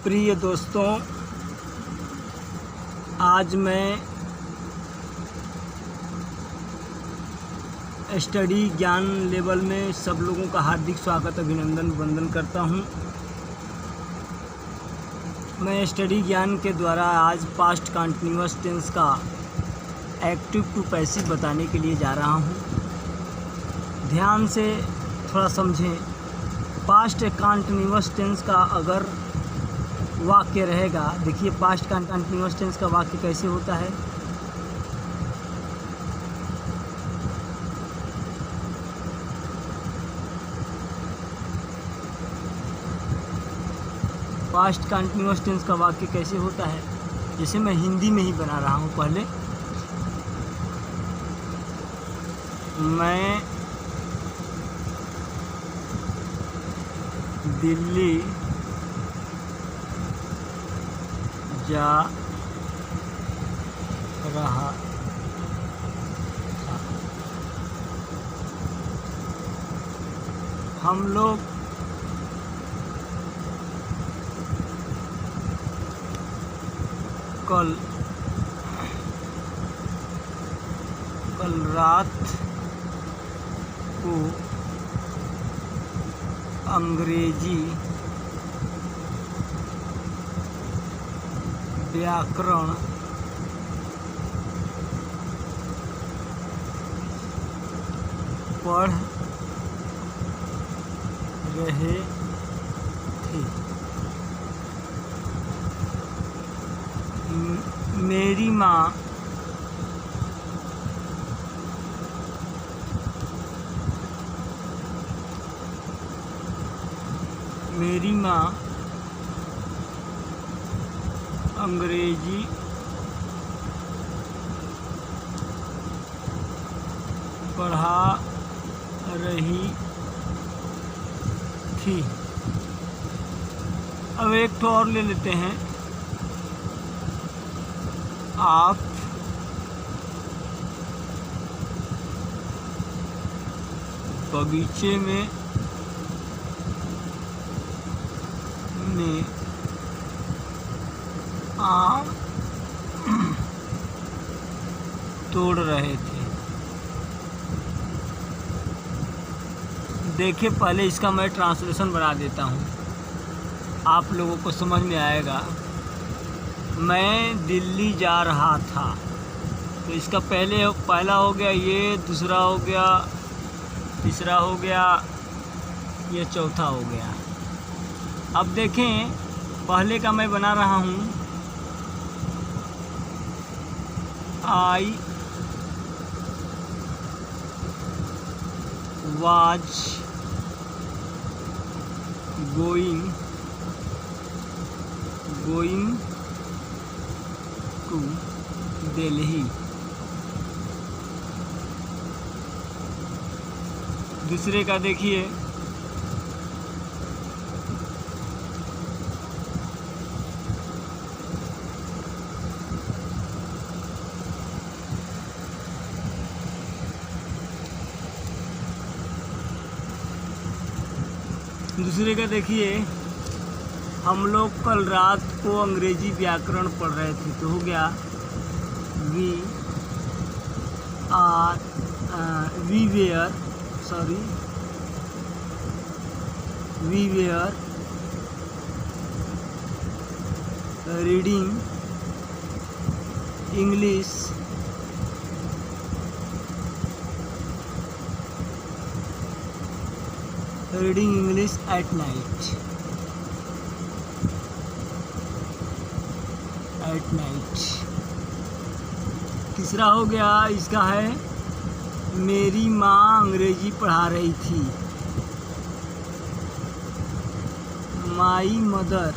प्रिय दोस्तों, आज मैं स्टडी ज्ञान लेवल में सब लोगों का हार्दिक स्वागत अभिनंदन वंदन करता हूं। मैं स्टडी ज्ञान के द्वारा आज पास्ट कंटिन्यूअस टेंस का एक्टिव टू पैसिव बताने के लिए जा रहा हूं। ध्यान से थोड़ा समझें। पास्ट कंटिन्यूअस टेंस का अगर वाक्य रहेगा, देखिए पास्ट कंटिन्यूअस टेंस का वाक्य कैसे होता है। पास्ट कंटिन्यूअस टेंस का वाक्य कैसे होता है, जैसे मैं हिंदी में ही बना रहा हूँ। पहले मैं दिल्ली जा रहा था। हम लोग कल रात को अंग्रेजी व्याकरण पढ़ रहे थे। मेरी माँ अंग्रेजी पढ़ा रही थी। अब एक तो और ले लेते हैं। आप बगीचे में आम तोड़ रहे थे। देखिए, पहले इसका मैं ट्रांसलेशन बना देता हूँ, आप लोगों को समझ में आएगा। मैं दिल्ली जा रहा था, तो इसका पहला हो गया ये, दूसरा हो गया, तीसरा हो गया, ये चौथा हो गया। अब देखें, पहले का मैं बना रहा हूँ। I was going to Delhi। दूसरे का देखिए, हम लोग कल रात को अंग्रेजी व्याकरण पढ़ रहे थे, तो हो गया we were reading English at night। तीसरा हो गया, इसका है मेरी माँ अंग्रेजी पढ़ा रही थी। My mother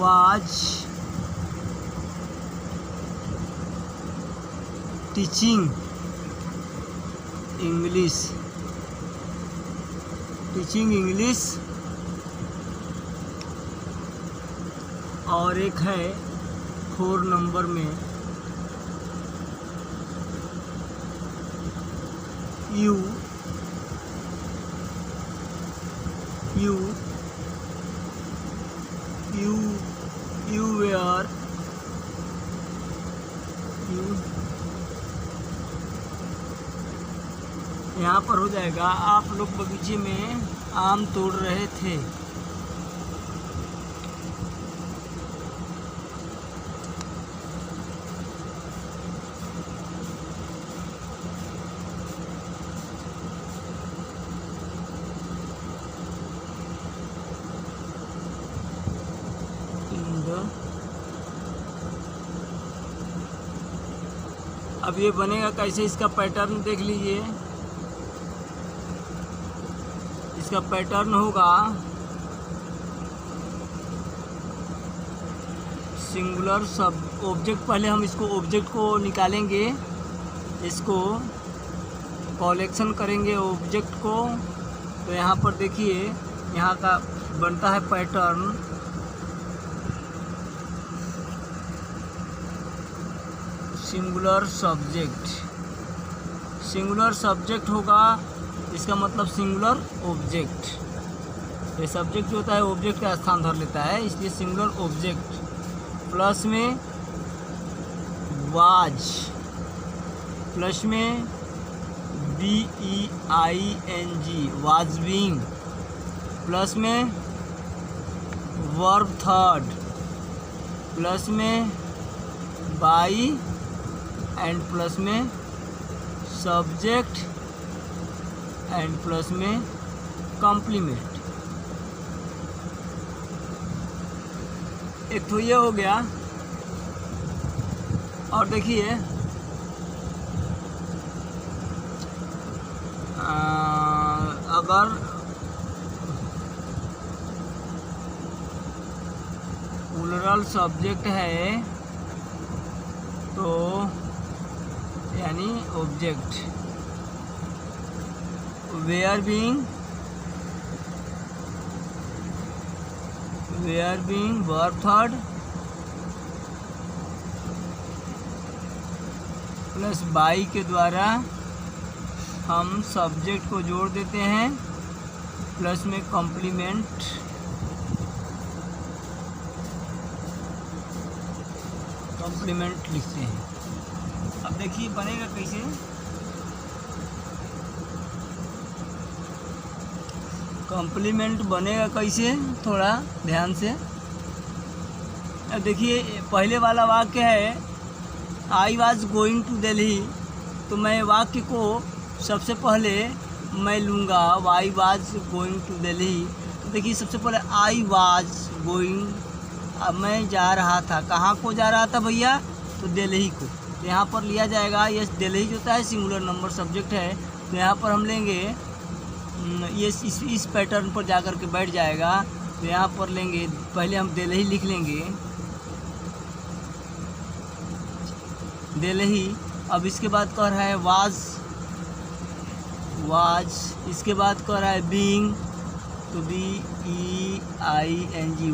was teaching English. और एक है 4 नंबर में, you यहाँ पर हो जाएगा, आप लोग बगीचे में आम तोड़ रहे थे। अब ये बनेगा कैसे, इसका पैटर्न देख लीजिए। इसका पैटर्न होगा सिंगुलर सब ऑब्जेक्ट। पहले हम इसको ऑब्जेक्ट को निकालेंगे, इसको कलेक्शन करेंगे ऑब्जेक्ट को। तो यहाँ पर देखिए, यहाँ का बनता है pattern singular subject. Singular subject होगा, इसका मतलब सिंगुलर ऑब्जेक्ट। ये सब्जेक्ट जो होता है ऑब्जेक्ट का स्थान धर लेता है, इसलिए सिंगुलर ऑब्जेक्ट। प्लस में वाज, प्लस में BEING वाज बीइंग, प्लस में वर्ब थर्ड, प्लस में बाई एंड प्लस में सब्जेक्ट एंड प्लस में कॉम्प्लीमेंट। एक तो ये हो गया। और देखिए अगर प्लूरल सब्जेक्ट है तो यानी object, were being verb third plus by के द्वारा हम सब्जेक्ट को जोड़ देते हैं, प्लस में कॉम्प्लीमेंट लिखते हैं। अब देखिए बनेगा कैसे। कॉम्प्लीमेंट बनेगा कैसे, थोड़ा ध्यान से। अब देखिए पहले वाला वाक्य है I was going to Delhi, तो मैं वाक्य को सबसे पहले मैं लूँगा I was going to Delhi. तो देखिए सबसे पहले आई वॉज गोइंग, अब मैं जा रहा था, कहाँ को जा रहा था भैया, तो दिल्ली को। तो यहाँ पर लिया जाएगा, ये दिल्ली जो होता है सिंगुलर नंबर सब्जेक्ट है, तो यहाँ पर हम लेंगे ये इस पैटर्न पर जा कर के बैठ जाएगा। तो यहाँ पर लेंगे, पहले हम दिल्ली लिख लेंगे, दिल्ली। अब इसके बाद कह रहा है वाज, इसके बाद कह रहा है बीइंग, तो BEING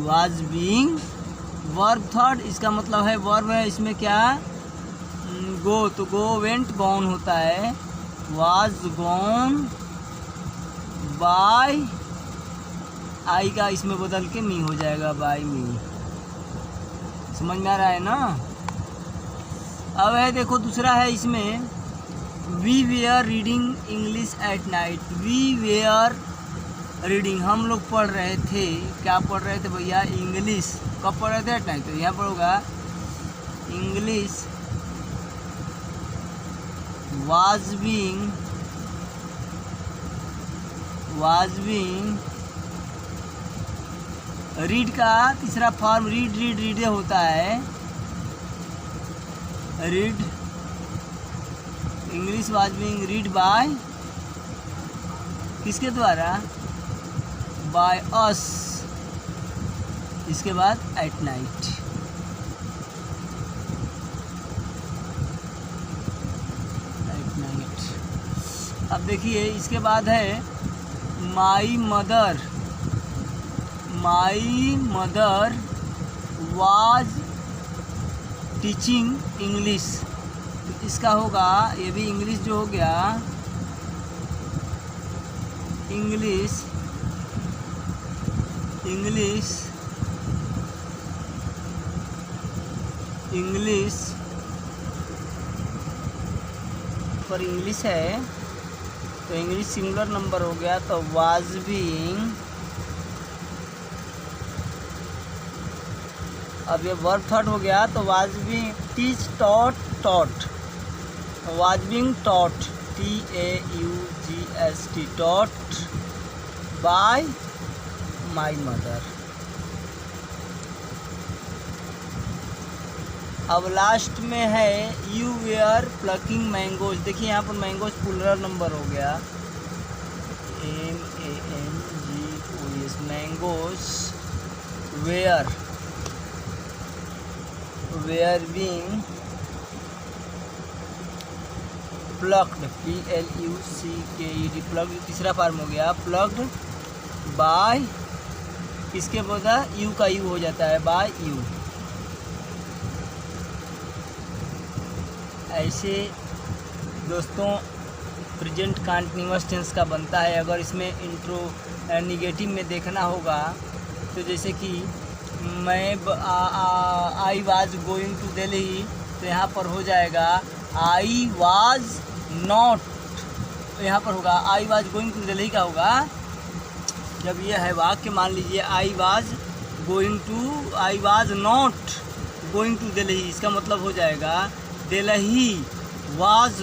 was being. Verb third, इसका मतलब है वर्ब है, इसमें क्या गो, तो गो वेंट गॉन होता है, वाज गॉन बाय, आई का इसमें बदल के मी हो जाएगा, बाय मी। समझ में आ रहा है ना। अब है देखो दूसरा है इसमें, we were reading English at night. We were reading, हम लोग पढ़ रहे थे, क्या पढ़ रहे थे भैया, इंग्लिश। कब पढ़ रहे थे, एट नाइट। तो यहाँ पर होगा इंग्लिश वाज बीइंग रीड का तीसरा फॉर्म रीड होता है, read. English was being read by, किसके द्वारा, बाय अस। इसके बाद एट नाइट, अब देखिए इसके बाद है माई मदर वाज टीचिंग इंग्लिश। तो इसका होगा, ये भी इंग्लिश जो हो गया, इंग्लिश पर इंग्लिश है, तो इंग्लिश सिंगुलर नंबर हो गया, तो वाज बीइंग, अब ये वर्ब थर्ड हो गया, तो was being teach taught taught, was being taught TAUGST taught by my mother. अब लास्ट में है यू वेयर प्लकिंग मैंगोज। देखिए यहाँ पर मैंगोज प्लूरल नंबर हो गया, MANGOS, mangoes were, were being plucked, PLUCKED, plucked तीसरा फॉर्म हो गया, प्लक्ड बाय, किसके बोला, यू का यू हो जाता है, बाय यू। ऐसे दोस्तों प्रेजेंट कंटीन्यूअस टेंस का बनता है। अगर इसमें इंट्रो निगेटिव में देखना होगा तो जैसे कि मैं I was going to Delhi, तो यहाँ पर हो जाएगा आई वाज नॉट, यहाँ पर होगा I was going to Delhi का होगा, जब यह है वाक्य, मान लीजिए I was not going to Delhi, इसका मतलब हो जाएगा Delhi was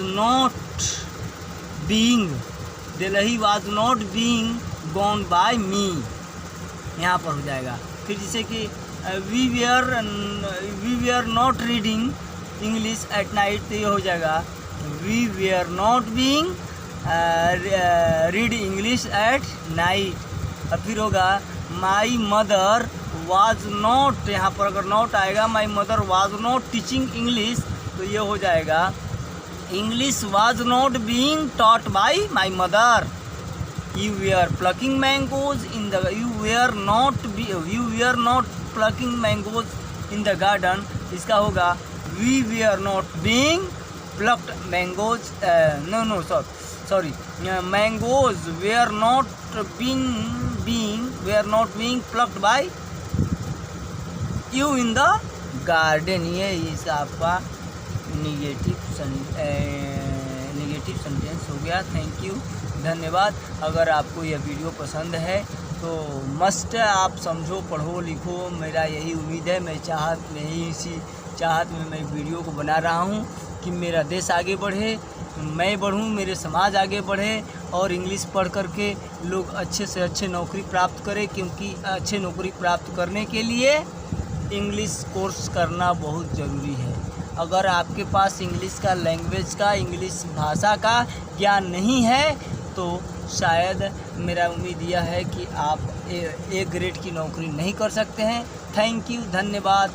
not being gone by me, यहाँ पर हो जाएगा। फिर जैसे कि we were not reading English at night, तो ये हो जाएगा we were not being read English at night. और फिर होगा माई मदर वाज नॉट, यहाँ पर अगर नॉट आएगा my mother was not teaching English, तो ये हो जाएगा English was not being taught by my mother. You were plucking mangoes in the, you were not plucking mangoes in the garden, इसका होगा we were not being plucked mangoes, mangoes were not being plucked by you in the garden. ये इस आपका negative sentence हो गया। Thank you, धन्यवाद। अगर आपको यह वीडियो पसंद है तो मस्ट आप समझो, पढ़ो, लिखो, मेरा यही उम्मीद है। मैं इसी चाहत में मैं वीडियो को बना रहा हूँ कि मेरा देश आगे बढ़े, मैं बढ़ूँ, मेरे समाज आगे बढ़े और इंग्लिश पढ़ करके लोग अच्छे से अच्छे नौकरी प्राप्त करें, क्योंकि अच्छे नौकरी प्राप्त करने के लिए इंग्लिश कोर्स करना बहुत ज़रूरी है। अगर आपके पास इंग्लिश का लैंग्वेज का, इंग्लिश भाषा का ज्ञान नहीं है तो शायद मेरा उम्मीद यह है कि आप ए ग्रेड की नौकरी नहीं कर सकते हैं। थैंक यू, धन्यवाद।